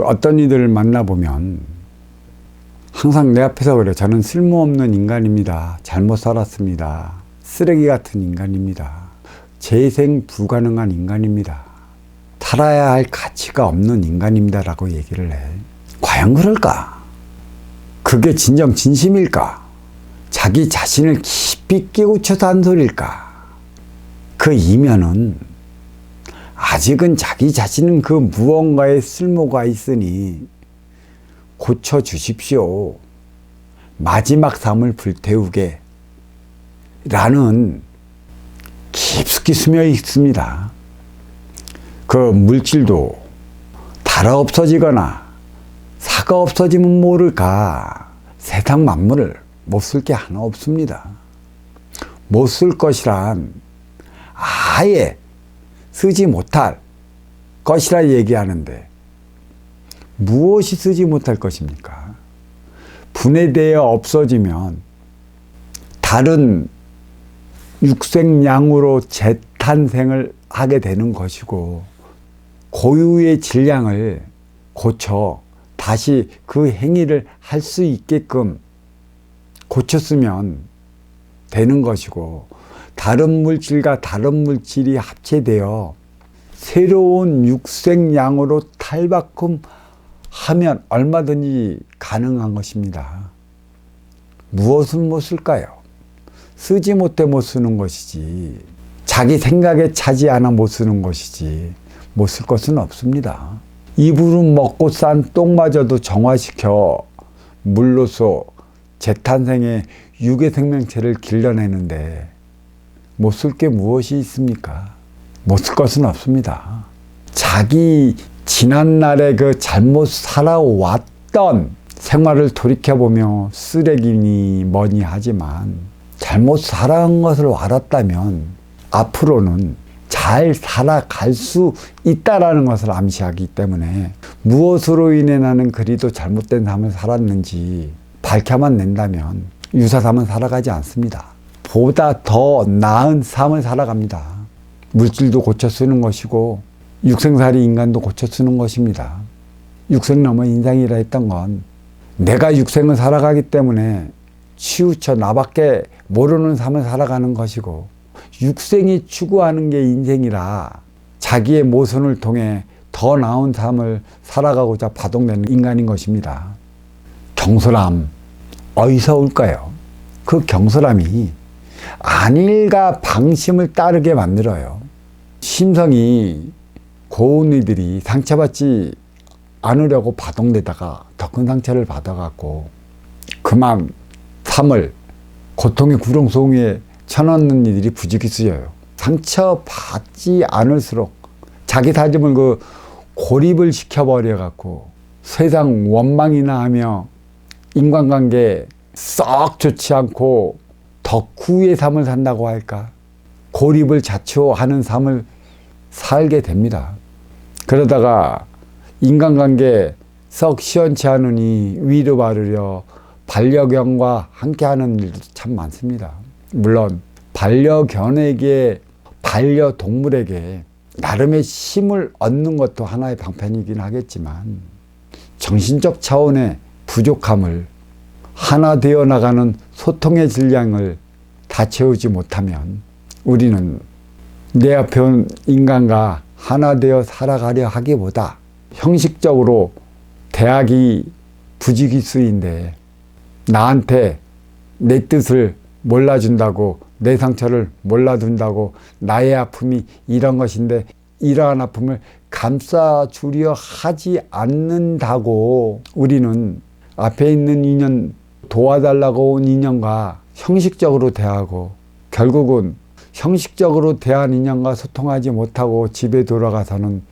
어떤 이들을 만나보면 항상 내 앞에서 그래. 저는 쓸모없는 인간입니다. 잘못 살았습니다. 쓰레기 같은 인간입니다. 재생 불가능한 인간입니다. 살아야 할 가치가 없는 인간입니다. 라고 얘기를 해. 과연 그럴까? 그게 진정 진심일까? 자기 자신을 깊이 깨우쳐서 한 소리일까? 그 이면은 아직은 자기 자신은 그 무언가에 쓸모가 있으니 고쳐주십시오. 마지막 삶을 불태우게 라는 깊숙이 스며 있습니다. 그 물질도 달아 없어지거나 사가 없어지면 모를까 세상 만물을 못 쓸 게 하나 없습니다. 못 쓸 것이란 아예 쓰지 못할 것이라 얘기하는데 무엇이 쓰지 못할 것입니까? 분해되어 없어지면 다른 육생양으로 재탄생을 하게 되는 것이고 고유의 질량을 고쳐 다시 그 행위를 할 수 있게끔 고쳤으면 되는 것이고 다른 물질과 다른 물질이 합체되어 새로운 육생양으로 탈바꿈하면 얼마든지 가능한 것입니다. 무엇을 못 쓸까요? 쓰지 못해 못 쓰는 것이지 자기 생각에 차지 않아 못 쓰는 것이지 못 쓸 것은 없습니다. 입으로 먹고 싼 똥마저도 정화시켜 물로서 재탄생의 유괴 생명체를 길러내는데 못 쓸 게 무엇이 있습니까? 못 쓸 것은 없습니다. 자기 지난날에 그 잘못 살아왔던 생활을 돌이켜보며 쓰레기니 뭐니 하지만 잘못 살아온 것을 알았다면 앞으로는 잘 살아갈 수 있다라는 것을 암시하기 때문에 무엇으로 인해 나는 그리도 잘못된 삶을 살았는지 밝혀만 낸다면 유사 삶은 살아가지 않습니다. 보다 더 나은 삶을 살아갑니다. 물질도 고쳐 쓰는 것이고 육생살이 인간도 고쳐 쓰는 것입니다. 육생 넘어 인생이라 했던 건 내가 육생을 살아가기 때문에 치우쳐 나밖에 모르는 삶을 살아가는 것이고 육생이 추구하는 게 인생이라 자기의 모선을 통해 더 나은 삶을 살아가고자 파동되는 인간인 것입니다. 경솔함 어디서 올까요? 그 경솔함이 안일과 방심을 따르게 만들어요. 심성이 고운 이들이 상처받지 않으려고 파동되다가 더 큰 상처를 받아갖고 그만 삶을 고통의 구렁송이에 쳐넣는 이들이 부지기수여요. 상처받지 않을수록 자기 다짐을 고립을 시켜버려갖고 세상 원망이나 하며 인간관계 썩 좋지 않고 덕후의 삶을 산다고 할까? 고립을 자초하는 삶을 살게 됩니다. 그러다가 인간관계 썩 시원치 않으니 위로 바르려 반려견과 함께하는 일도 참 많습니다. 물론 반려견에게 반려동물에게 나름의 힘을 얻는 것도 하나의 방편이긴 하겠지만 정신적 차원의 부족함을 하나 되어 나가는 소통의 질량을 다 채우지 못하면 우리는 내 앞에 온 인간과 하나 되어 살아가려 하기보다 형식적으로 대하기 부지기수인데 나한테 내 뜻을 몰라준다고 내 상처를 몰라준다고 나의 아픔이 이런 것인데 이러한 아픔을 감싸주려 하지 않는다고 우리는 앞에 있는 인연 도와달라고 온 인연과 형식적으로 대하고 결국은 형식적으로 대한 인연과 소통하지 못하고 집에 돌아가서는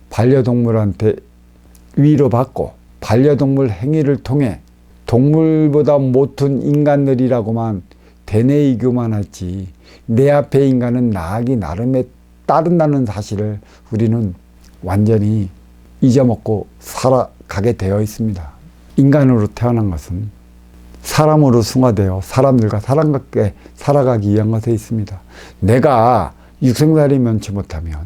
반려동물한테 위로받고 반려동물 행위를 통해 동물보다 못한 인간들이라고만 되뇌이기만 하지 내 앞의 인간은 나아기 나름에 따른다는 사실을 우리는 완전히 잊어먹고 살아가게 되어 있습니다. 인간으로 태어난 것은 사람으로 승화되어 사람들과 사랑답게 살아가기 위한 것에 있습니다. 내가 육생살이 면치 못하면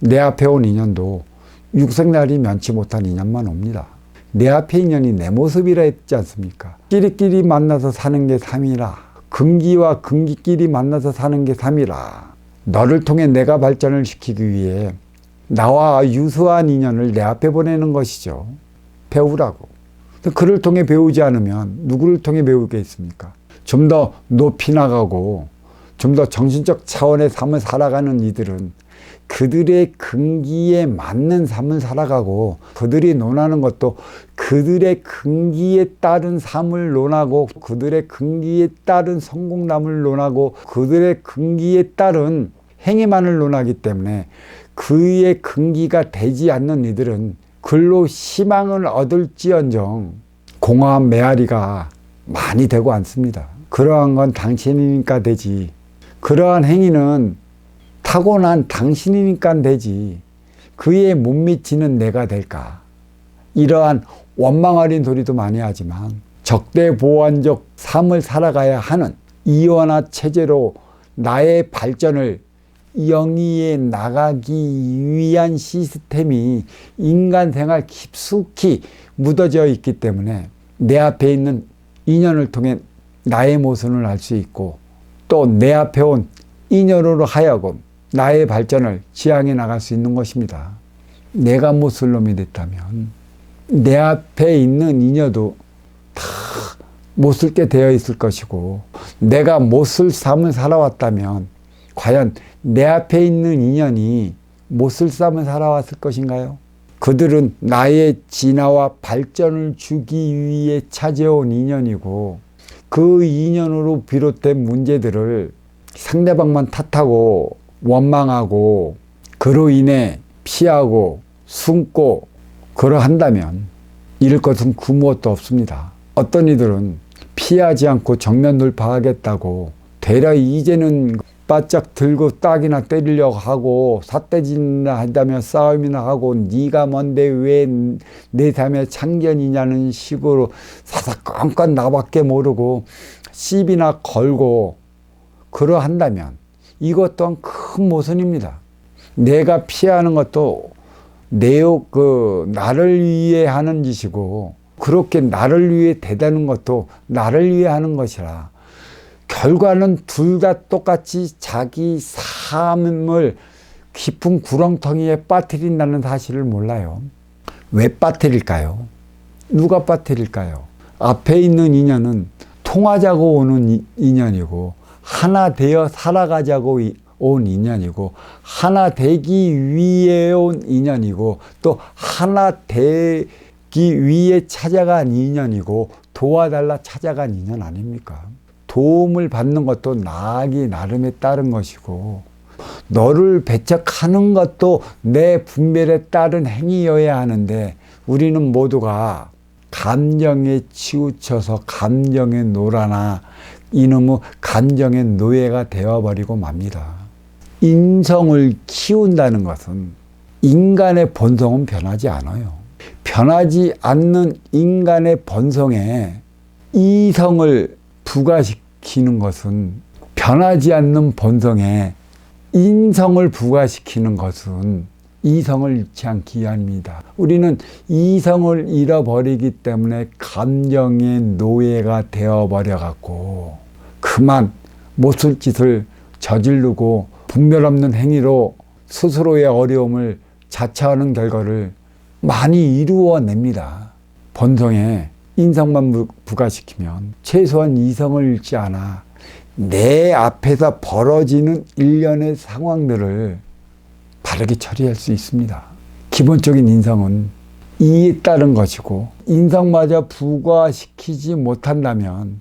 내 앞에 온 인연도 육생날이 면치 못한 인연만 옵니다. 내 앞에 인연이 내 모습이라 했지 않습니까? 끼리끼리 만나서 사는 게 삶이라. 금기와 금기끼리 만나서 사는 게 삶이라. 너를 통해 내가 발전을 시키기 위해 나와 유수한 인연을 내 앞에 보내는 것이죠. 배우라고. 그를 통해 배우지 않으면 누구를 통해 배우겠습니까? 좀 더 높이 나가고 좀 더 정신적 차원의 삶을 살아가는 이들은 그들의 근기에 맞는 삶을 살아가고, 그들이 논하는 것도 그들의 근기에 따른 삶을 논하고, 그들의 근기에 따른 성공담을 논하고, 그들의 근기에 따른 행위만을 논하기 때문에 그의 근기가 되지 않는 이들은 글로 희망을 얻을지언정 공허한 메아리가 많이 되고 않습니다. 그러한 건 당신이니까 되지, 그러한 행위는 타고난 당신이니까 되지, 그에 못 미치는 내가 될까? 이러한 원망 어린 소리도 많이 하지만 적대보완적 삶을 살아가야 하는 이원화 체제로 나의 발전을 영위해 나가기 위한 시스템이 인간 생활 깊숙이 묻어져 있기 때문에 내 앞에 있는 인연을 통해 나의 모습을 알 수 있고, 또 내 앞에 온 인연으로 하여금 나의 발전을 지향해 나갈 수 있는 것입니다. 내가 못 쓸 놈이 됐다면 내 앞에 있는 인연도 다 못 쓸게 되어 있을 것이고, 내가 못 쓸 삶을 살아왔다면 과연 내 앞에 있는 인연이 못 쓸 삶을 살아왔을 것인가요? 그들은 나의 진화와 발전을 주기 위해 찾아온 인연이고, 그 인연으로 비롯된 문제들을 상대방만 탓하고 원망하고 그로 인해 피하고 숨고 그러한다면 잃을 것은 그 무엇도 없습니다. 어떤 이들은 피하지 않고 정면 돌파하겠다고 되려 이제는 바짝 들고 딱이나 때리려고 하고 삿대질이나 한다며 싸움이나 하고 네가 뭔데 왜 내 삶에 참견이냐는 식으로 사사건건 나밖에 모르고 시비나 걸고 그러한다면 이것 또한 큰 모순입니다. 내가 피하는 것도 나를 위해 하는 짓이고, 그렇게 나를 위해 대다는 것도 나를 위해 하는 것이라 결과는 둘 다 똑같이 자기 삶을 깊은 구렁텅이에 빠뜨린다는 사실을 몰라요. 왜 빠뜨릴까요? 누가 빠뜨릴까요? 앞에 있는 인연은 통하자고 오는 인연이고, 하나 되어 살아가자고 온 인연이고, 하나 되기 위해 온 인연이고, 또 하나 되기 위해 찾아간 인연이고, 도와달라 찾아간 인연 아닙니까? 도움을 받는 것도 나아기 나름에 따른 것이고, 너를 배척하는 것도 내 분별에 따른 행위여야 하는데, 우리는 모두가 감정에 치우쳐서 감정에 놀아나 이놈의 감정의 노예가 되어버리고 맙니다. 인성을 키운다는 것은 인간의 본성은 변하지 않아요. 변하지 않는 인간의 본성에 이성을 부과시키는 것은, 변하지 않는 본성에 인성을 부과시키는 것은 이성을 잃지 않기 위함입니다. 우리는 이성을 잃어버리기 때문에 감정의 노예가 되어버려갖고 그만 못쓸 짓을 저지르고 분별 없는 행위로 스스로의 어려움을 자처하는 결과를 많이 이루어냅니다. 본성에 인성만 부과시키면 최소한 이성을 잃지 않아 내 앞에서 벌어지는 일련의 상황들을 바르게 처리할 수 있습니다. 기본적인 인성은 이에 따른 것이고, 인성마저 부과시키지 못한다면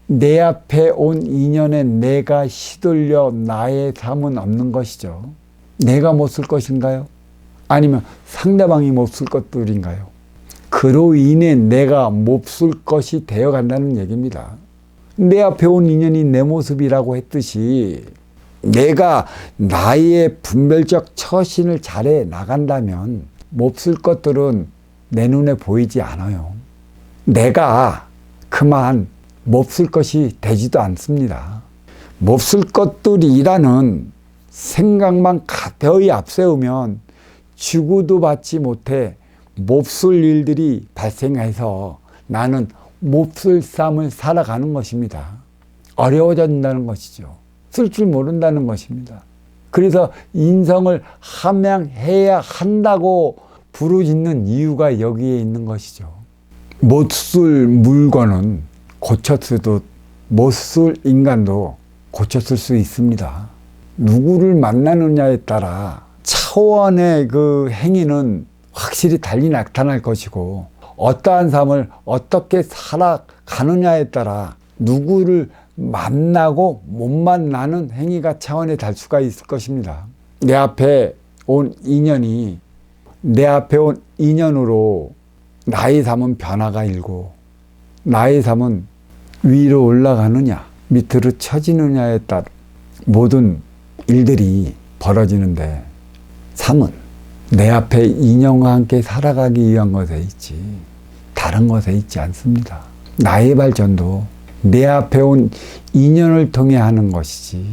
내 앞에 온 인연에 내가 시들려 나의 삶은 없는 것이죠. 내가 못 쓸 것인가요? 아니면 상대방이 못 쓸 것들인가요? 그로 인해 내가 못 쓸 것이 되어간다는 얘기입니다. 내 앞에 온 인연이 내 모습이라고 했듯이 내가 나의 분별적 처신을 잘해 나간다면 몹쓸 것들은 내 눈에 보이지 않아요. 내가 그만 몹쓸 것이 되지도 않습니다. 몹쓸 것들이라는 생각만 가벼이 앞세우면 주고도 받지 못해 몹쓸 일들이 발생해서 나는 몹쓸 삶을 살아가는 것입니다. 어려워진다는 것이죠. 쓸 줄 모른다는 것입니다. 그래서 인성을 함양해야 한다고 부르짖는 이유가 여기에 있는 것이죠. 못 쓸 물건은 고쳤어도 못 쓸 인간도 고쳤을 수 있습니다. 누구를 만나느냐에 따라 차원의 그 행위는 확실히 달리 나타날 것이고, 어떠한 삶을 어떻게 살아가느냐에 따라 누구를 만나고 못 만나는 행위가 차원에 달 수가 있을 것입니다. 내 앞에 온 인연이 내 앞에 온 인연으로 나의 삶은 변화가 일고, 나의 삶은 위로 올라가느냐 밑으로 처지느냐에 따라 모든 일들이 벌어지는데, 삶은 내 앞에 인연과 함께 살아가기 위한 것에 있지 다른 것에 있지 않습니다. 나의 발전도 내 앞에 온 인연을 통해 하는 것이지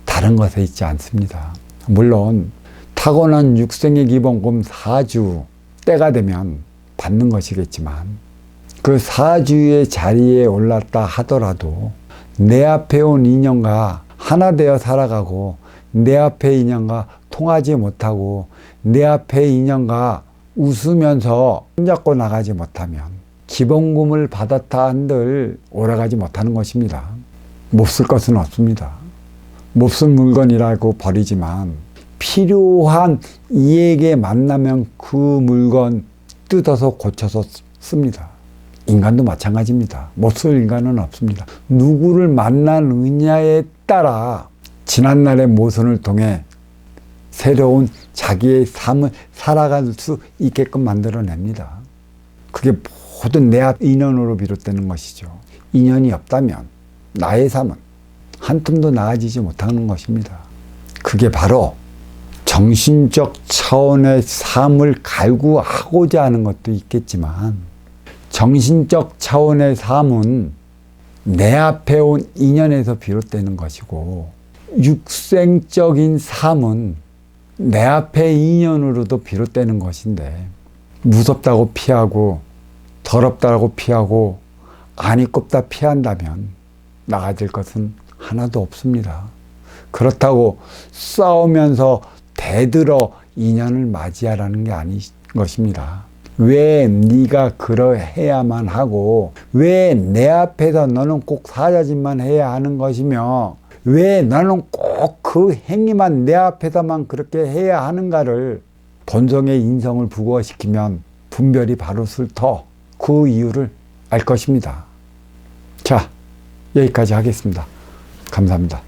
다른 것에 있지 않습니다. 물론 타고난 육생의 기본금 4주 때가 되면 받는 것이겠지만, 그 4주의 자리에 올랐다 하더라도 내 앞에 온 인연과 하나 되어 살아가고, 내 앞에 인연과 통하지 못하고, 내 앞에 인연과 웃으면서 손잡고 나가지 못하면 기본금을 받았다 한들 오래가지 못하는 것입니다. 몹쓸 것은 없습니다. 몹쓸 물건이라고 버리지만 필요한 이에게 만나면 그 물건 뜯어서 고쳐서 씁니다. 인간도 마찬가지입니다. 몹쓸 인간은 없습니다. 누구를 만나느냐에 따라 지난날의 모선을 통해 새로운 자기의 삶을 살아갈 수 있게끔 만들어냅니다. 그게 모든 내 앞 인연으로 비롯되는 것이죠. 인연이 없다면 나의 삶은 한 tum도 나아지지 못하는 것입니다. 그게 바로 정신적 차원의 삶을 갈구하고자 하는 것도 있겠지만, 정신적 차원의 삶은 내 앞에 온 인연에서 비롯되는 것이고, 육생적인 삶은 내 앞에 인연으로도 비롯되는 것인데, 무섭다고 피하고 더럽다고 피하고 안이 꼽다 피한다면 나아질 것은 하나도 없습니다. 그렇다고 싸우면서 대들어 인연을 맞이하라는 게 아닌 것입니다. 왜 네가 그러해야만 하고, 왜 내 앞에서 너는 꼭 사자짓만 해야 하는 것이며, 왜 너는 꼭 그 행위만 내 앞에서만 그렇게 해야 하는가를 본성의 인성을 부거시키면 분별이 바로 슬터 그 이유를 알 것입니다. 자, 여기까지 하겠습니다. 감사합니다.